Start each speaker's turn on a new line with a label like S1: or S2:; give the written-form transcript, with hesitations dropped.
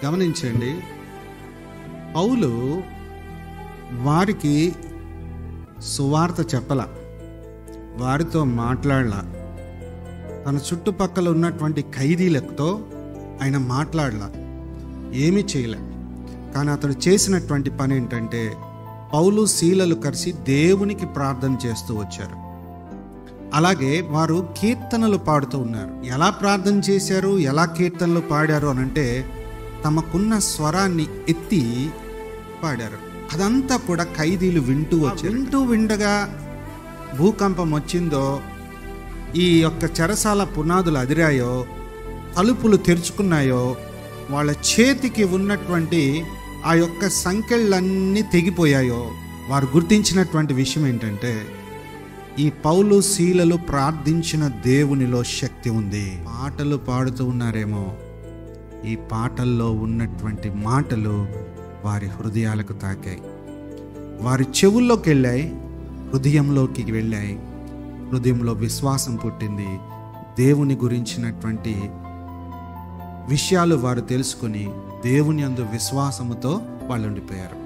S1: గమనించండి, పౌలు వారికి సువార్త చెప్పల, వారితో మాట్లాడలా, తన చుట్టుపక్కల ఉన్నటువంటి ఖైదీలతో ఆయన మాట్లాడలా, ఏమీ చేయలే. కానీ అతడు చేసినటువంటి పని ఏంటంటే, పౌలు శీలలు కలిసి దేవునికి ప్రార్థన చేస్తూ వచ్చారు. అలాగే వారు కీర్తనలు పాడుతూ ఉన్నారు. ఎలా ప్రార్థన చేశారు, ఎలా కీర్తనలు పాడారు అనంటే, తమకున్న స్వరాన్ని ఎత్తి పాడారు. అదంతా కూడా ఖైదీలు వింటూ వచ్చారు. విండగా భూకంపం వచ్చిందో, ఈ యొక్క చెరసాల పునాదులు అదిరాయో, తలుపులు తెరుచుకున్నాయో, వాళ్ళ చేతికి ఉన్నటువంటి ఆ యొక్క సంకెళ్ళన్నీ తెగిపోయాయో, వారు గుర్తించినటువంటి విషయం ఏంటంటే, ఈ పౌలు శీలలు ప్రార్థించిన దేవునిలో శక్తి ఉంది. పాటలు పాడుతూ ఉన్నారేమో, ఈ పాటల్లో ఉన్నటువంటి మాటలు వారి హృదయాలకు తాకాయి, వారి చెవుల్లోకి వెళ్ళాయి, హృదయంలోకి వెళ్ళాయి. హృదయంలో విశ్వాసం పుట్టింది. దేవుని గురించినటువంటి విషయాలు వారు తెలుసుకుని దేవుని యందు విశ్వాసముతో వాళ్ళు ఉండిపోయారు.